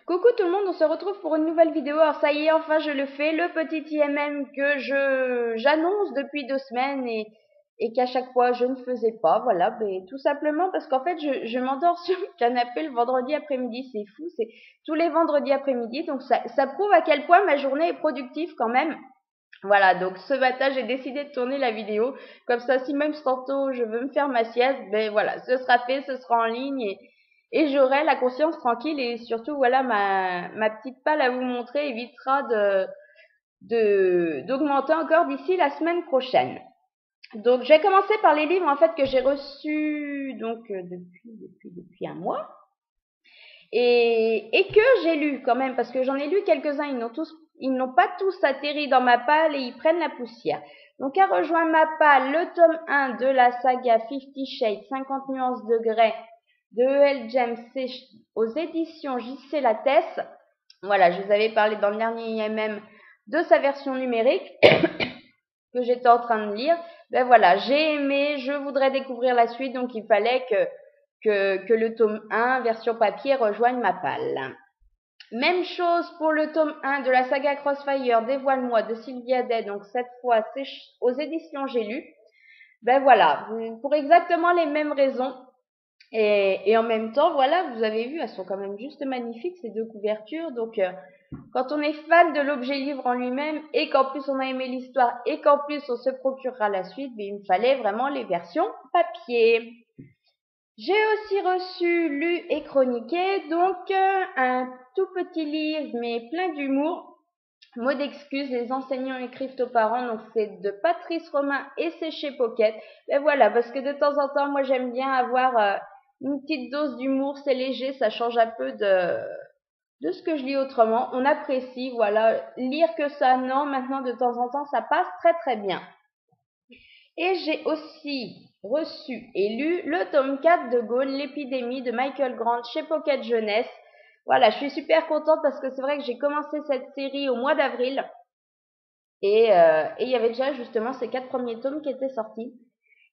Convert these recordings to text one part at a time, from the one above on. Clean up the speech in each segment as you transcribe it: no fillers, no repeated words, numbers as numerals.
Coucou tout le monde, on se retrouve pour une nouvelle vidéo. Alors ça y est, enfin je le fais, le petit IMM que j'annonce depuis 2 semaines et qu'à chaque fois je ne faisais pas. Voilà, ben, tout simplement parce qu'en fait je m'endors sur le canapé le vendredi après-midi. C'est fou, c'est tous les vendredis après-midi. Donc ça prouve à quel point ma journée est productive quand même. Voilà, donc ce matin j'ai décidé de tourner la vidéo. Comme ça, si même tantôt je veux me faire ma sieste, ben voilà, ce sera fait, ce sera en ligne et j'aurai la conscience tranquille et surtout voilà ma petite palle à vous montrer évitera d'augmenter encore d'ici la semaine prochaine. Donc je vais commencer par les livres en fait que j'ai reçus donc depuis un mois et que j'ai lu quand même parce que j'en ai lu quelques-uns, ils n'ont pas tous atterri dans ma palle et ils prennent la poussière. Donc a rejoint ma palle le tome 1 de la saga 50 Shades 50 nuances degrés de E.L. James aux éditions J.C. Lattès. Voilà, je vous avais parlé dans le dernier IMM de sa version numérique que j'étais en train de lire. Ben voilà, j'ai aimé, je voudrais découvrir la suite, donc il fallait que le tome 1 version papier rejoigne ma palle. Même chose pour le tome 1 de la saga Crossfire Dévoile-moi de Sylvia Day, donc cette fois c'est aux éditions J'ai lu. Ben voilà, pour exactement les mêmes raisons. Et en même temps, voilà, vous avez vu, elles sont quand même juste magnifiques, ces deux couvertures. Donc, quand on est fan de l'objet livre en lui-même et qu'en plus on a aimé l'histoire et qu'en plus on se procurera la suite, mais il me fallait vraiment les versions papier. J'ai aussi reçu, lu et chroniqué, donc un tout petit livre mais plein d'humour. Mot d'excuse, les enseignants écrivent aux parents, donc c'est de Patrice Romain et c'est chez Pocket. Et voilà, parce que de temps en temps, moi j'aime bien avoir une petite dose d'humour, c'est léger, ça change un peu de ce que je lis autrement. On apprécie, voilà, lire que ça, non, maintenant de temps en temps, ça passe très très bien. Et j'ai aussi reçu et lu le tome 4 de Gaulle, l'épidémie de Michael Grant chez Pocket Jeunesse. Voilà, je suis super contente parce que c'est vrai que j'ai commencé cette série au mois d'avril et il y avait déjà justement ces 4 premiers tomes qui étaient sortis.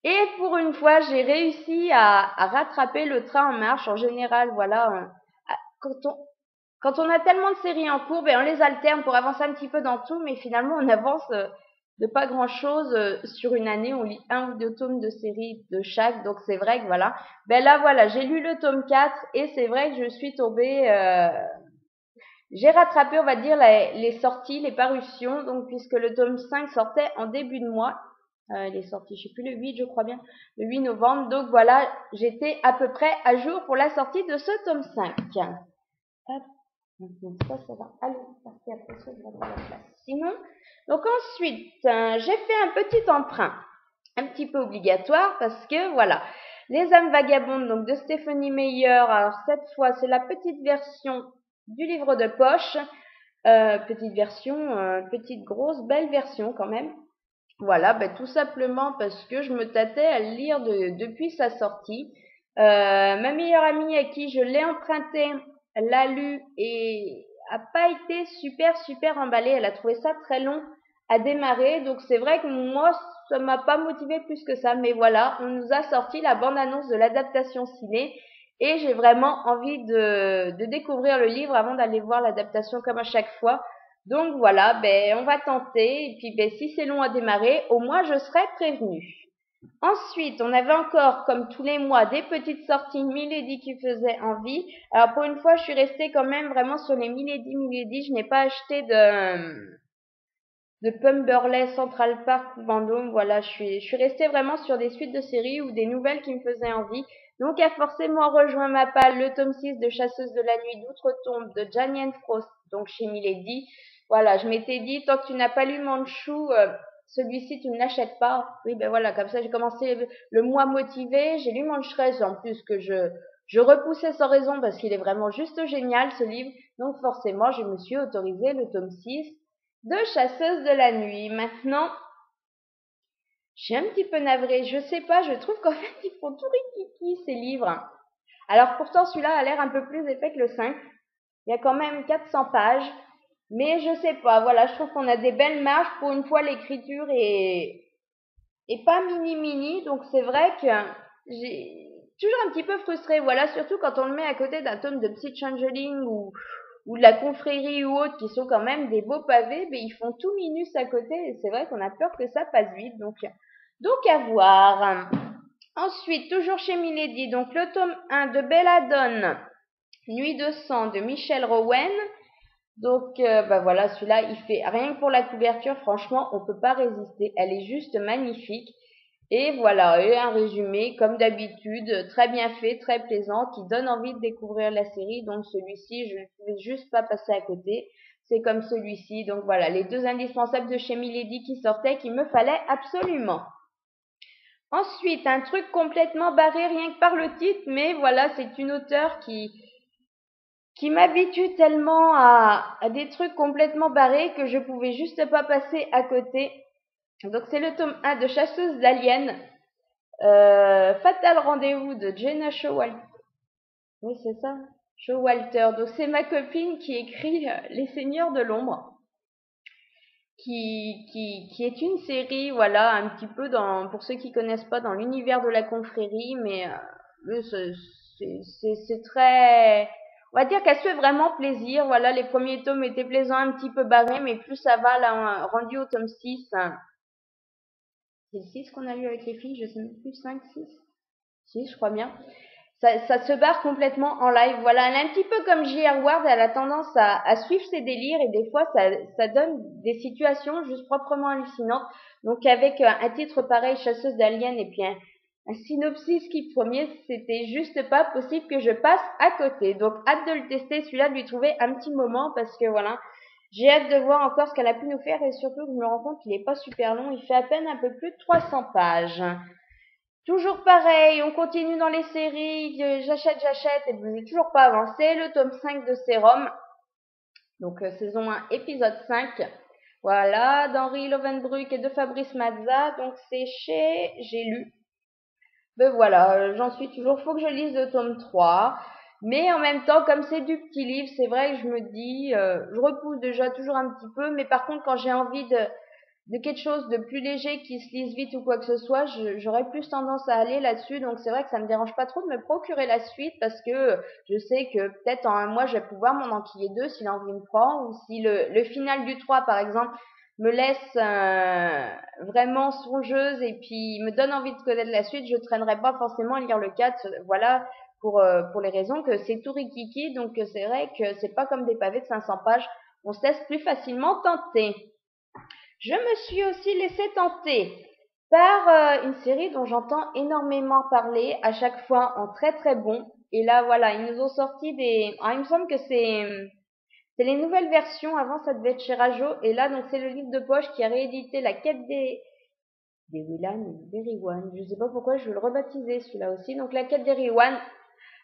Et pour une fois, j'ai réussi à rattraper le train en marche. En général, voilà, quand on a tellement de séries en cours, ben on les alterne pour avancer un petit peu dans tout, mais finalement on avance de pas grand-chose sur une année. On lit 1 ou 2 tomes de séries de chaque, donc c'est vrai que voilà. Ben là voilà, j'ai lu le tome 4 et c'est vrai que je suis tombée. J'ai rattrapé, on va dire, les sorties, les parutions, donc puisque le tome 5 sortait en début de mois. Il est sorti, je sais plus, le 8, je crois bien, le 8 novembre. Donc voilà, j'étais à peu près à jour pour la sortie de ce tome 5. Hop. Donc ça va aller parce qu'après ça, je vais avoir la place. Sinon, donc ensuite, j'ai fait un petit emprunt, un petit peu obligatoire parce que voilà, Les âmes vagabondes donc de Stephanie Meyer. Alors cette fois, c'est la petite version du livre de poche, petite version, petite grosse belle version quand même. Voilà, ben tout simplement parce que je me tâtais à le lire depuis sa sortie. Ma meilleure amie à qui je l'ai emprunté l'a lu et a pas été super emballée. Elle a trouvé ça très long à démarrer. Donc c'est vrai que moi, ça m'a pas motivée plus que ça. Mais voilà, on nous a sorti la bande-annonce de l'adaptation ciné et j'ai vraiment envie de découvrir le livre avant d'aller voir l'adaptation comme à chaque fois. Donc voilà, ben on va tenter et puis ben si c'est long à démarrer, au moins je serai prévenue. Ensuite, on avait encore, comme tous les mois, des petites sorties Milady qui faisaient envie. Alors pour une fois, je suis restée quand même vraiment sur les Milady. Je n'ai pas acheté de Pemberley, Central Park ou Vendôme. Voilà, je suis restée vraiment sur des suites de séries ou des nouvelles qui me faisaient envie. Donc a forcément rejoint ma palle le tome 6 de Chasseuse de la nuit d'outre-tombe de Janine Frost, donc chez Milady. Voilà, je m'étais dit, tant que tu n'as pas lu Manchu, celui-ci tu ne l'achètes pas. Oui, ben voilà, comme ça j'ai commencé le mois motivé, j'ai lu Mancheresse en plus que je repoussais sans raison parce qu'il est vraiment juste génial ce livre. Donc forcément, je me suis autorisé le tome 6 de Chasseuse de la nuit. Maintenant, je suis un petit peu navrée. Je sais pas, je trouve qu'en fait, ils font tout rikiki, ces livres. Alors pourtant, celui-là a l'air un peu plus épais que le 5. Il y a quand même 400 pages. Mais je sais pas, voilà, je trouve qu'on a des belles marges. Pour une fois, l'écriture est pas mini. Donc c'est vrai que j'ai toujours un petit peu frustrée. Voilà, surtout quand on le met à côté d'un tome de Psy Changeling ou de la confrérie ou autre, qui sont quand même des beaux pavés, mais ils font tout minus à côté, et c'est vrai qu'on a peur que ça passe vite, donc à voir. Ensuite, toujours chez Milady, donc le tome 1 de Belladone, Nuit de sang de Michel Rowen. Donc voilà, celui-là, il fait rien que pour la couverture, franchement, on peut pas résister. Elle est juste magnifique. Et voilà, et un résumé, comme d'habitude, très bien fait, très plaisant, qui donne envie de découvrir la série. Donc celui-ci, je ne pouvais juste pas passer à côté. C'est comme celui-ci. Donc voilà, les deux indispensables de chez Milady qui sortaient, qu'il me fallait absolument. Ensuite, un truc complètement barré rien que par le titre, mais voilà, c'est une auteure qui m'habitue tellement à des trucs complètement barrés que je pouvais juste pas passer à côté. Donc c'est le tome 1 de Chasseuse d'aliens, Fatal Rendez-vous de Jenna Showalter. Oui, c'est ça, Showalter. Donc c'est ma copine qui écrit Les Seigneurs de l'ombre, qui est une série, voilà, un petit peu pour ceux qui connaissent pas, dans l'univers de la confrérie, mais c'est très, on va dire qu'elle se fait vraiment plaisir. Voilà, les premiers tomes étaient plaisants, un petit peu barrés, mais plus ça va, là, rendu au tome 6, c'est le 6 qu'on a lu avec les filles, je sais même plus, 5, 6, 6, je crois bien. Ça se barre complètement en live. Voilà, elle est un petit peu comme J.R. Ward, elle a tendance à suivre ses délires, et des fois ça donne des situations juste proprement hallucinantes. Donc avec un titre pareil, Chasseuse d'aliens, et puis un synopsis qui promet, c'était juste pas possible que je passe à côté. Donc hâte de le tester, celui-là, de lui trouver un petit moment, parce que voilà, j'ai hâte de voir encore ce qu'elle a pu nous faire, et surtout je me rends compte qu'il est pas super long, il fait à peine un peu plus de 300 pages. Toujours pareil, on continue dans les séries, j'achète, et vous n'avez toujours pas avancé. Le tome 5 de Sérum, donc saison 1, épisode 5. Voilà, d'Henri Lovenbruck et de Fabrice Mazza, donc c'est chez J'ai lu. Ben voilà, j'en suis toujours, faut que je lise le tome 3. Mais en même temps, comme c'est du petit livre, c'est vrai que je me dis, je repousse déjà toujours un petit peu, mais par contre, quand j'ai envie de quelque chose de plus léger qui se lise vite ou quoi que ce soit, j'aurais plus tendance à aller là-dessus. Donc c'est vrai que ça me dérange pas trop de me procurer la suite, parce que je sais que peut-être en un mois je vais pouvoir m'en enquiller deux si l'envie me prend, ou si le final du 3 par exemple me laisse vraiment songeuse et puis me donne envie de connaître la suite, je traînerai pas forcément à lire le 4. Voilà, pour les raisons que c'est tout rikiki, donc c'est vrai que c'est pas comme des pavés de 500 pages, on se laisse plus facilement tenter. Je me suis aussi laissée tenter par une série dont j'entends énormément parler, à chaque fois en très très bon. Et là, voilà, ils nous ont sorti il me semble que c'est les nouvelles versions. Avant, ça devait être chez Rajo. Et là, donc, c'est le livre de poche qui a réédité La quête des Willan ou des Riwan. Je sais pas pourquoi je veux le rebaptiser, celui-là aussi. Donc, La quête des Riwan,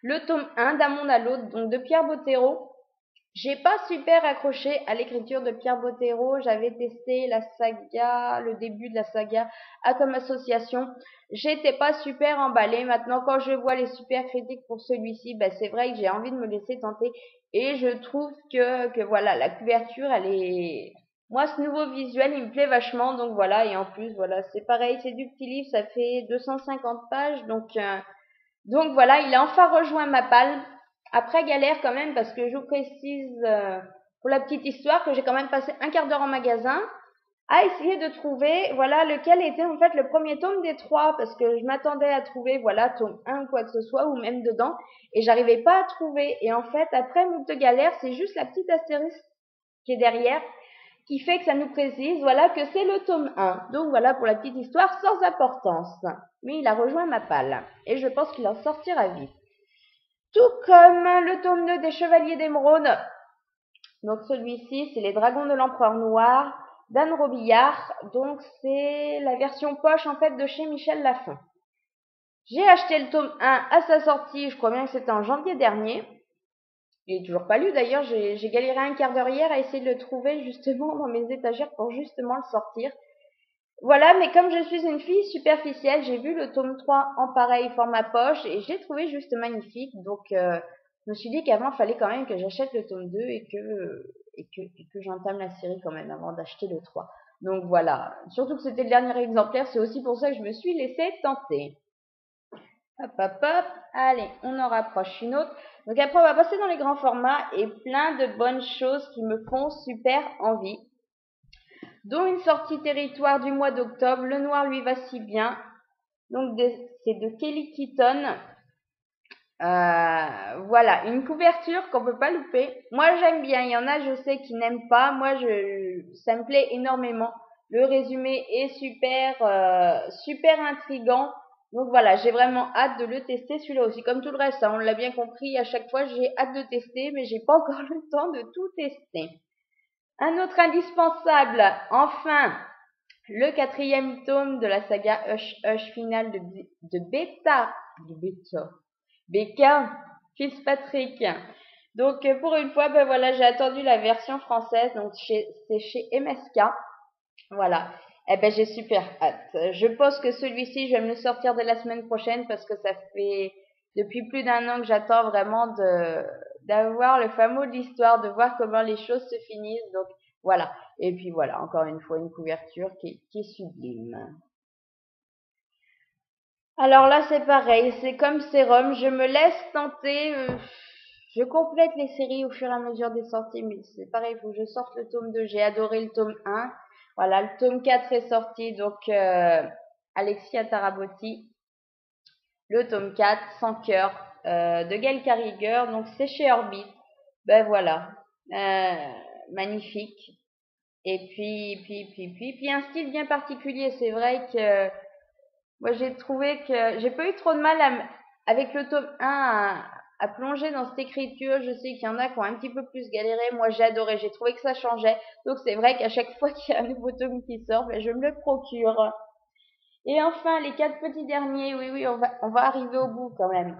le tome 1 d'un monde à l'autre, donc de Pierre Bottero. J'ai pas super accroché à l'écriture de Pierre Bottero. J'avais testé la saga, le début de la saga, à comme association. J'étais pas super emballée. Maintenant, quand je vois les super critiques pour celui-ci, c'est vrai que j'ai envie de me laisser tenter. Et je trouve que voilà, la couverture, moi, ce nouveau visuel, il me plaît vachement. Donc voilà, et en plus, voilà, c'est pareil, c'est du petit livre, ça fait 250 pages. Donc voilà, il a enfin rejoint ma palle. Après, galère quand même, parce que je vous précise, pour la petite histoire, que j'ai quand même passé un quart d'heure en magasin à essayer de trouver, voilà, lequel était en fait le premier tome des 3, parce que je m'attendais à trouver, voilà, tome 1 ou quoi que ce soit, ou même dedans, et j'arrivais pas à trouver. Et en fait, après moult de galère, c'est juste la petite astérisque qui est derrière, qui fait que ça nous précise, voilà, que c'est le tome 1. Donc voilà pour la petite histoire sans importance. Mais il a rejoint ma palle, et je pense qu'il en sortira vite. Tout comme le tome 2 des Chevaliers d'Émeraude. Donc celui-ci, c'est Les Dragons de l'Empereur Noir, d'Anne Robillard. Donc c'est la version poche en fait de chez Michel Lafon. J'ai acheté le tome 1 à sa sortie, je crois bien que c'était en janvier dernier. Il est toujours pas lu d'ailleurs, j'ai galéré un quart d'heure hier à essayer de le trouver justement dans mes étagères pour justement le sortir. Voilà, mais comme je suis une fille superficielle, j'ai vu le tome 3 en pareil format poche et je l'ai trouvé juste magnifique. Donc, je me suis dit qu'avant, il fallait quand même que j'achète le tome 2 et que j'entame la série quand même avant d'acheter le 3. Donc voilà, surtout que c'était le dernier exemplaire, c'est aussi pour ça que je me suis laissée tenter. Hop, hop, hop. Allez, on en rapproche une autre. Donc après, on va passer dans les grands formats et plein de bonnes choses qui me font super envie. Dont une sortie territoire du mois d'octobre. Le noir lui va si bien. Donc c'est de Kelly Keaton. Voilà, une couverture qu'on peut pas louper. Moi j'aime bien, il y en a je sais qui n'aiment pas. Moi ça me plaît énormément. Le résumé est super intriguant. Donc voilà, j'ai vraiment hâte de le tester celui-là aussi. Comme tout le reste, hein, on l'a bien compris, à chaque fois j'ai hâte de tester, mais j'ai pas encore le temps de tout tester. Un autre indispensable, enfin, le 4e tome de la saga Hush Hush finale de Becca Fitzpatrick. Donc pour une fois, ben voilà, j'ai attendu la version française, donc c'est chez MSK. Voilà. Eh ben j'ai super hâte. Je pense que celui-ci, je vais me le sortir dès la semaine prochaine parce que ça fait depuis plus d'1 an que j'attends vraiment d'avoir le fin mot de l'histoire, de voir comment les choses se finissent. Donc voilà. Et puis voilà, encore une fois, une couverture qui est sublime. Alors là, c'est pareil, c'est comme Sérum, je me laisse tenter, je complète les séries au fur et à mesure des sorties, mais c'est pareil, il faut que je sorte le tome 2, j'ai adoré le tome 1, voilà, le tome 4 est sorti, donc Alexia Tarabotti, le tome 4, Sans cœur, de Gail Carriger, donc c'est chez Orbit, ben voilà, magnifique, et puis un style bien particulier, c'est vrai que moi, j'ai trouvé que j'ai pas eu trop de mal avec le tome 1 à plonger dans cette écriture. Je sais qu'il y en a qui ont un petit peu plus galéré. Moi, j'ai adoré. J'ai trouvé que ça changeait. Donc, c'est vrai qu'à chaque fois qu'il y a un nouveau tome qui sort, ben, je me le procure. Et enfin, les 4 petits derniers. Oui, on va arriver au bout quand même.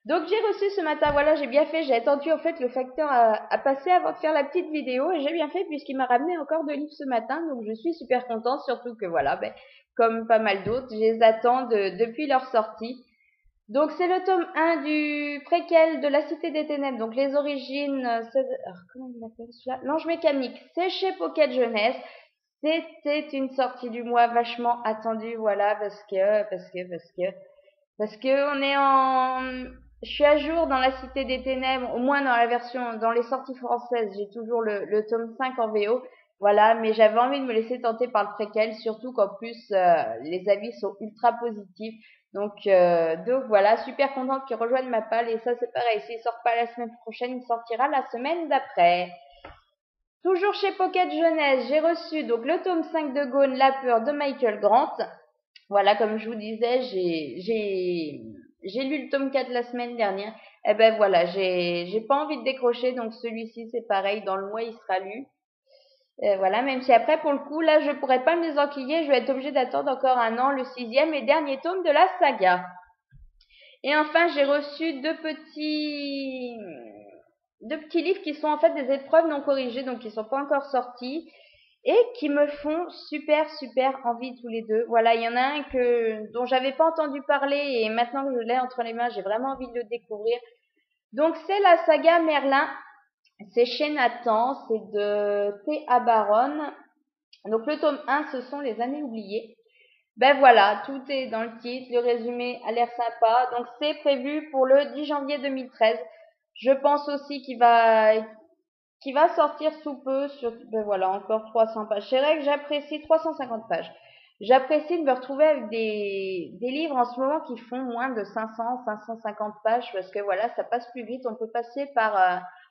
Donc, j'ai reçu ce matin. Voilà, j'ai bien fait. J'ai attendu, en fait, le facteur à passer avant de faire la petite vidéo. Et j'ai bien fait puisqu'il m'a ramené encore 2 livres ce matin. Donc, je suis super contente. Surtout que, voilà, ben, comme pas mal d'autres, je les attends depuis leur sortie. Donc c'est le tome 1 du préquel de La Cité des Ténèbres, donc les origines, comment il appelle cela? L'Ange Mécanique, c'est chez Pocket Jeunesse. C'était une sortie du mois vachement attendue, voilà, parce que je suis à jour dans La Cité des Ténèbres, au moins dans les sorties françaises, j'ai toujours le tome 5 en VO, voilà, mais j'avais envie de me laisser tenter par le préquel, surtout qu'en plus, les avis sont ultra positifs. Donc voilà, super contente qu'il rejoigne ma palle, et ça c'est pareil, s'il sort pas la semaine prochaine, il sortira la semaine d'après. Toujours chez Pocket Jeunesse, j'ai reçu donc le tome 5 de Gone, La peur de Michael Grant. Voilà, comme je vous disais, j'ai lu le tome 4 la semaine dernière. Eh ben voilà, j'ai pas envie de décrocher, donc celui-ci c'est pareil, dans le mois il sera lu. Voilà, même si après pour le coup là je pourrais pas me désenquiller, je vais être obligée d'attendre encore 1 an le 6e et dernier tome de la saga. Et enfin j'ai reçu deux petits livres qui sont en fait des épreuves non corrigées, donc qui sont pas encore sortis et qui me font super envie tous les deux. Voilà, il y en a un dont j'avais pas entendu parler et maintenant que je l'ai entre les mains, j'ai vraiment envie de le découvrir. Donc c'est la saga Merlin, c'est chez Nathan, c'est de T.A. Baron. Donc le tome 1, ce sont les années oubliées. Ben voilà, tout est dans le titre, le résumé a l'air sympa. Donc c'est prévu pour le 10 janvier 2013. Je pense aussi qu'il va sortir sous peu ben voilà, encore 300 pages. C'est vrai que j'apprécie 350 pages. J'apprécie de me retrouver avec des livres en ce moment qui font moins de 550 pages parce que voilà, ça passe plus vite. On peut passer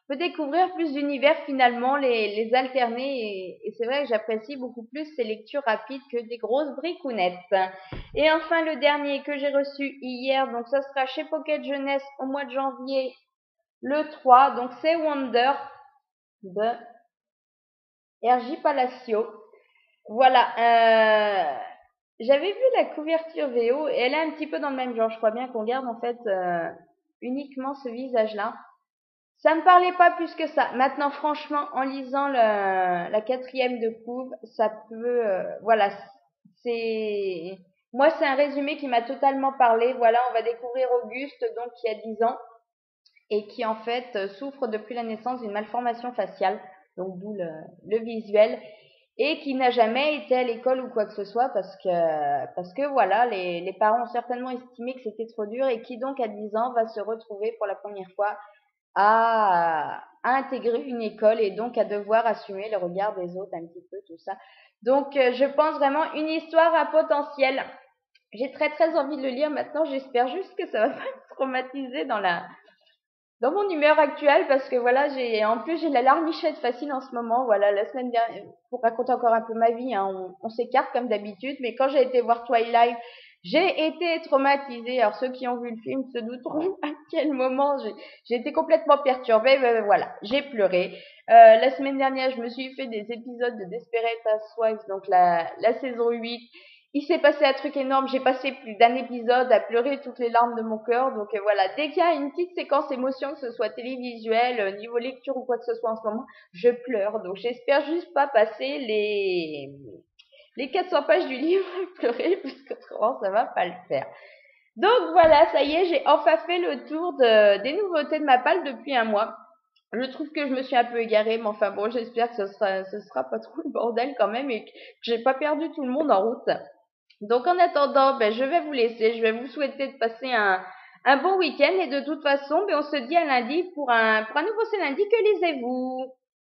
on peut découvrir plus d'univers finalement, les alterner et c'est vrai que j'apprécie beaucoup plus ces lectures rapides que des grosses bricounettes. Et enfin, le dernier que j'ai reçu hier, donc ça sera chez Pocket Jeunesse au mois de janvier, le 3, donc c'est Wonder de R.J. Palacio. Voilà, j'avais vu la couverture VO et elle est un petit peu dans le même genre. Je crois bien qu'on garde en fait uniquement ce visage-là. Ça me parlait pas plus que ça. Maintenant, franchement, en lisant la 4e de couve, ça peut, voilà, moi, c'est un résumé qui m'a totalement parlé. Voilà, on va découvrir Auguste, donc qui a 10 ans et qui en fait souffre depuis la naissance d'une malformation faciale, donc d'où le visuel. et qui n'a jamais été à l'école ou quoi que ce soit parce que voilà, les parents ont certainement estimé que c'était trop dur et qui donc à 10 ans va se retrouver pour la première fois à intégrer une école et donc à devoir assumer le regard des autres un petit peu tout ça. Donc je pense vraiment une histoire à potentiel. J'ai très très envie de le lire maintenant, j'espère juste que ça va pas me traumatiser dans mon humeur actuelle parce que voilà, en plus j'ai la larmichette facile en ce moment. Voilà, la semaine dernière, pour raconter encore un peu ma vie, hein, on s'écarte comme d'habitude, mais quand j'ai été voir Twilight, j'ai été traumatisée. Alors ceux qui ont vu le film se douteront à quel moment j'ai été complètement perturbée. Mais voilà, j'ai pleuré. La semaine dernière, je me suis fait des épisodes de Desperate Housewives, donc la saison 8. Il s'est passé un truc énorme, j'ai passé plus d'un épisode à pleurer toutes les larmes de mon cœur. Donc voilà, dès qu'il y a une petite séquence émotion, que ce soit télévisuel, niveau lecture ou quoi que ce soit en ce moment, je pleure. Donc j'espère juste pas passer les 400 pages du livre à pleurer, parce qu'autrement ça va pas le faire. Donc voilà, ça y est, j'ai enfin fait le tour des nouveautés de ma palle depuis un mois. Je trouve que je me suis un peu égarée, mais enfin bon, j'espère que ce sera pas trop le bordel quand même et que j'ai pas perdu tout le monde en route. Donc en attendant, ben, je vais vous laisser. Je vais vous souhaiter de passer un bon week-end et de toute façon, ben, on se dit à lundi pour un nouveau C'est lundi. Que lisez-vous?